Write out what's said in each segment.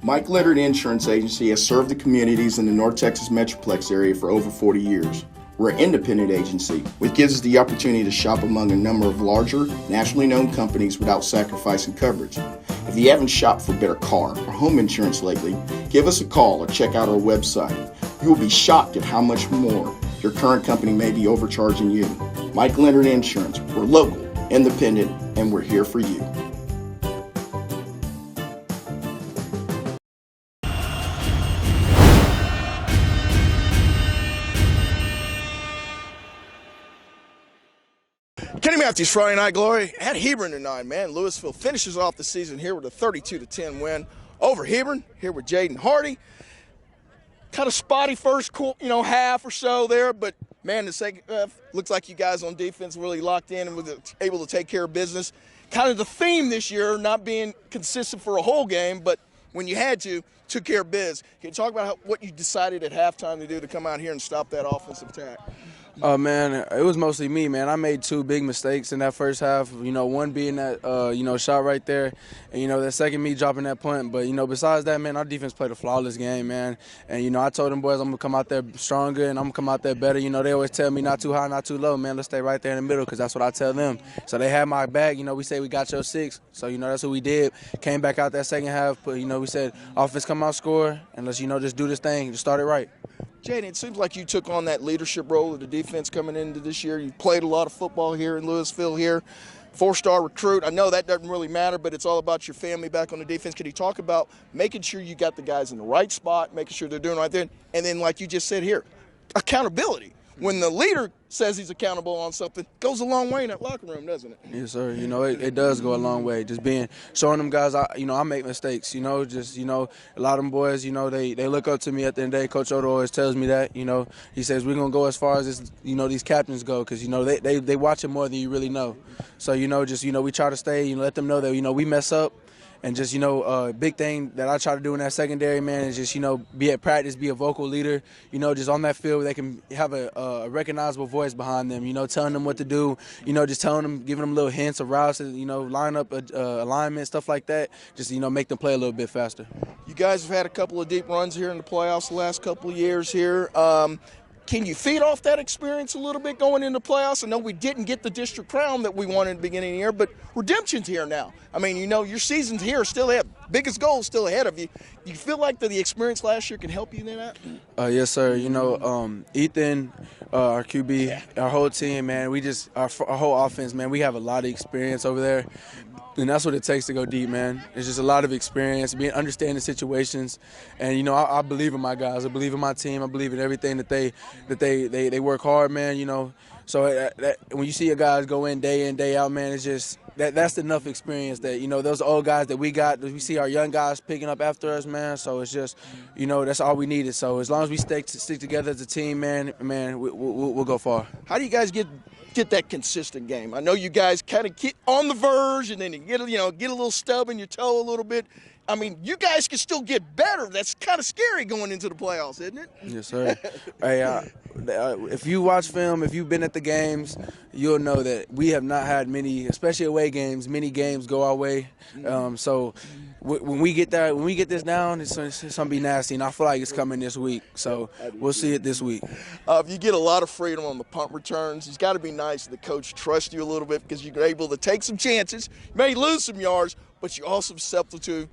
Mike Leonard Insurance Agency has served the communities in the North Texas Metroplex area for over 40 years. We're an independent agency, which gives us the opportunity to shop among a number of larger, nationally known companies without sacrificing coverage. If you haven't shopped for better car or home insurance lately, give us a call or check out our website. You will be shocked at how much more your current company may be overcharging you. Mike Leonard Insurance. We're local, independent, and we're here for you. Kenny Matthews, Friday Night Glory at Hebron tonight, man. Lewisville finishes off the season here with a 32-10 win over Hebron. Here with Jaydan Hardy. Kind of spotty first, half or so there, but man, the second looks like you guys on defense really locked in and were able to take care of business. Kind of the theme this year, not being consistent for a whole game, but when you had to, took care of biz. Can you talk about what you decided at halftime to do to come out here and stop that offensive attack? Man, it was mostly me, man. I made two big mistakes in that first half. One being that, shot right there, and, that second me dropping that punt. But, besides that, man, our defense played a flawless game, man. And, I told them boys I'm going to come out there stronger and I'm going to come out there better. They always tell me not too high, not too low, man. Let's stay right there in the middle because that's what I tell them. So they had my back. We say we got your six. So, that's what we did. Came back out that second half. But, we said offense come out, score, and let's, just do this thing. Just start it right. Jaydan, it seems like you took on that leadership role of the defense coming into this year. You played a lot of football here in Lewisville here. Four-star recruit. I know that doesn't really matter, but it's all about your family back on the defense. Can you talk about making sure you got the guys in the right spot, making sure they're doing right there, and then like you just said here, accountability. When the leader says he's accountable on something, it goes a long way in that locker room, doesn't it? Yes, sir. It does go a long way. Just showing them guys, I make mistakes. A lot of them boys, they look up to me at the end of the day. Coach Odo always tells me that. He says we're gonna go as far as this, these captains go, because they watch it more than you really know. So we try to stay, let them know that we mess up. And just, big thing that I try to do in that secondary, man, is just, be at practice, be a vocal leader. Just on that field, they can have a recognizable voice behind them, telling them what to do, just telling them, giving them little hints of routes, line up alignment, stuff like that. Just, make them play a little bit faster. You guys have had a couple of deep runs here in the playoffs the last couple of years here. Can you feed off that experience a little bit going into playoffs? I know we didn't get the district crown that we wanted at the beginning of the year, but redemption's here now. I mean, your season's here, still ahead. Biggest goal still ahead of you. You feel like the experience last year can help you in that? Yes, sir. Ethan, our QB, our whole team, man, our whole offense, man, we have a lot of experience over there. And that's what it takes to go deep, man. It's just a lot of experience, understanding situations. And, I believe in my guys. I believe in my team. I believe in everything that they work hard, man, So when you see your guys go in, day out, man, it's just that's enough experience that, those old guys that we got, we see our young guys picking up after us, man. So it's just, that's all we needed. So as long as we stick together as a team, man, we'll go far. How do you guys get that consistent game? I know you guys kind of get on the verge and then you get a little stub in your toe a little bit. I mean, you guys can still get better. That's kind of scary going into the playoffs, isn't it? Yes, sir. Hey, if you watch film, if you've been at the games, you'll know that we have not had many, especially away games, many games go our way. So when we get this down, it's going to be nasty, and I feel like it's coming this week. So we'll see it this week. You get a lot of freedom on the punt returns. It's got to be nice that the coach trusts you a little bit because you're able to take some chances. You may lose some yards, but you're also susceptible to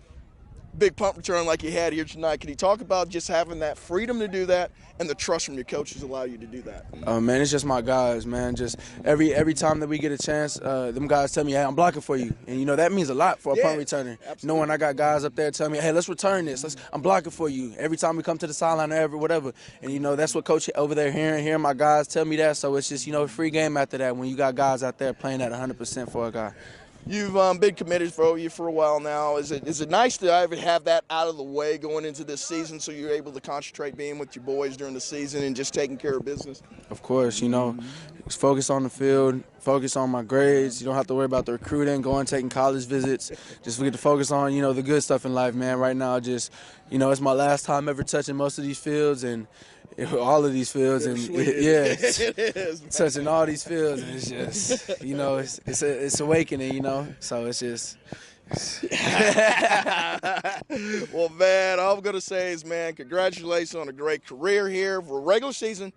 big punt return like you had here tonight. Can you talk about just having that freedom to do that and the trust from your coaches allow you to do that? Man, it's just my guys, man. Just every time that we get a chance, them guys tell me, hey, I'm blocking for you. And, that means a lot for a punt returner. Absolutely. Knowing I got guys up there telling me, hey, let's return this. I'm blocking for you. Every time we come to the sideline or whatever. And, that's what Coach over there hearing my guys tell me that. So it's just, a free game after that when you got guys out there playing at 100% for a guy. You've been committed for a while now. Is it nice to have that out of the way going into this season so you're able to concentrate being with your boys during the season and just taking care of business? Of course, focus on the field, focus on my grades. You don't have to worry about the recruiting, taking college visits. Just get to focus on, the good stuff in life, man. Right now, just, it's my last time ever touching most of these fields and all of these fields, and touching all these fields, and it's just, it's awakening, so it's just. Well, man, all I'm going to say is, man, congratulations on a great career here. For regular season,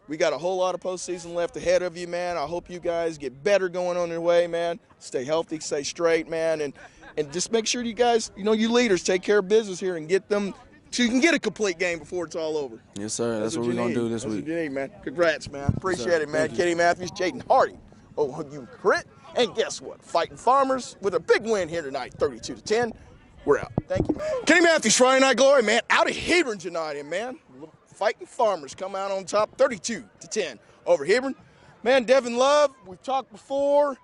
we got a whole lot of postseason left ahead of you, man. I hope you guys get better going on your way, man. Stay healthy, stay straight, man, and just make sure you guys, you leaders, take care of business here and get them so you can get a complete game before it's all over. Yes, sir. That's what we're going to do this week. That's what you need, man. Congrats, man. Appreciate it, man. Thank you. Kenny Matthews, Jaydan Hardy. Oh, you crit. And guess what? Fighting Farmers with a big win here tonight, 32-10. We're out. Thank you. Kenny Matthews, Friday Night Glory, man. Out of Hebron tonight, man. Fighting Farmers come out on top, 32-10 over Hebron. Man, Devin Love, we've talked before.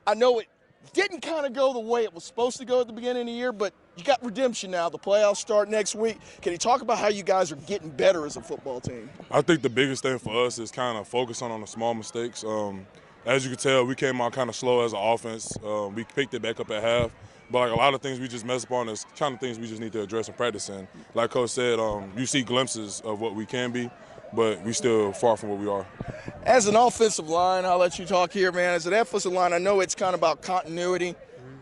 I know it didn't kind of go the way it was supposed to go at the beginning of the year, but you got redemption now. The playoffs start next week. Can you talk about how you guys are getting better as a football team? I think the biggest thing for us is kind of focusing on the small mistakes. As you can tell, we came out kind of slow as an offense. We picked it back up at half. But like a lot of things we just mess up on is kind of things we just need to address and practice in. Like Coach said, you see glimpses of what we can be, but we still far from what we are. As an offensive line, I'll let you talk here, man. As an offensive line, I know it's kind of about continuity,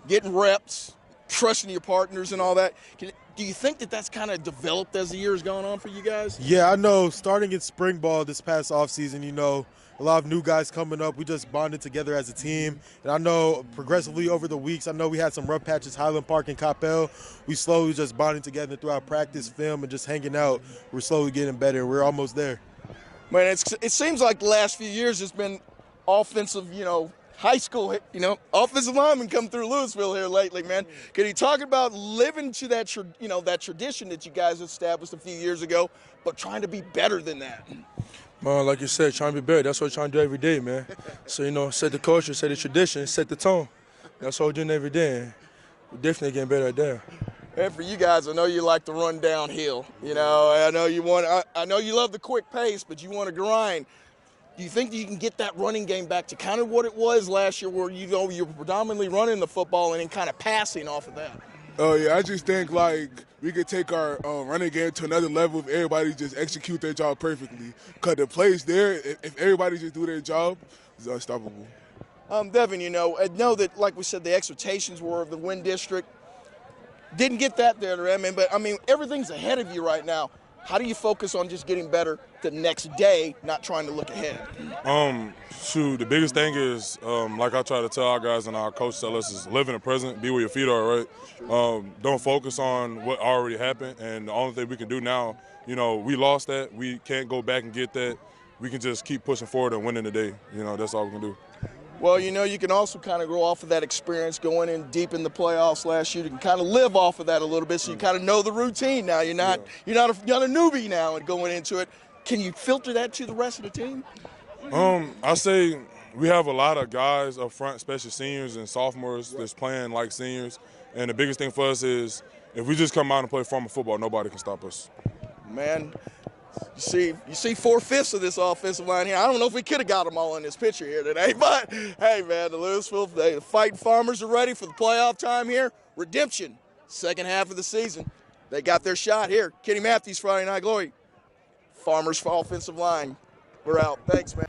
getting reps, trusting your partners and all that. Do you think that that's kind of developed as the year has gone on for you guys? Yeah, I know. Starting in spring ball this past offseason, a lot of new guys coming up. We just bonded together as a team. And I know progressively over the weeks, I know we had some rough patches, Highland Park and Coppell. We slowly just bonding together throughout practice, film, and just hanging out. We're slowly getting better. We're almost there. Man, it seems like the last few years it's been offensive, high school, offensive linemen come through Lewisville here lately, man. Can you talk about living to that, that tradition that you guys established a few years ago, but trying to be better than that? Man, like you said, trying to be better. That's what we're trying to do every day, man. So, set the culture, set the tradition, set the tone. That's what we're doing every day. We're definitely getting better at that. And for you guys, I know you like to run downhill. I know I know you love the quick pace, but you want to grind. Do you think that you can get that running game back to kind of what it was last year, where you're predominantly running the football and then kind of passing off of that? Oh, yeah, I just think, we could take our running game to another level if everybody just execute their job perfectly. Because the plays there, if everybody just do their job, it's unstoppable. Devin, I know that, like we said, the expectations were of the Win District. Didn't get that there, but, everything's ahead of you right now. How do you focus on just getting better the next day, not trying to look ahead? The biggest thing is, like I try to tell our guys and our coach tell us, is live in the present, be where your feet are, right? Don't focus on what already happened, and the only thing we can do now, we lost that. We can't go back and get that. We can just keep pushing forward and winning the day. That's all we can do. Well, you can also kind of grow off of that experience going in deep in the playoffs last year. You can kind of live off of that a little bit, so you kind of know the routine now. You're not a newbie now and going into it. Can you filter that to the rest of the team? I say we have a lot of guys up front, especially seniors and sophomores, that's playing like seniors. And the biggest thing for us is if we just come out and play formal football, nobody can stop us. Man, you see 4/5 of this offensive line here. I don't know if we could have got them all in this picture here today, but hey, man, the Lewisville, the Fighting Farmers are ready for the playoff time here. Redemption, second half of the season. They got their shot here. Kenny Matthews, Friday Night Glory. Farmers for offensive line. We're out. Thanks, man.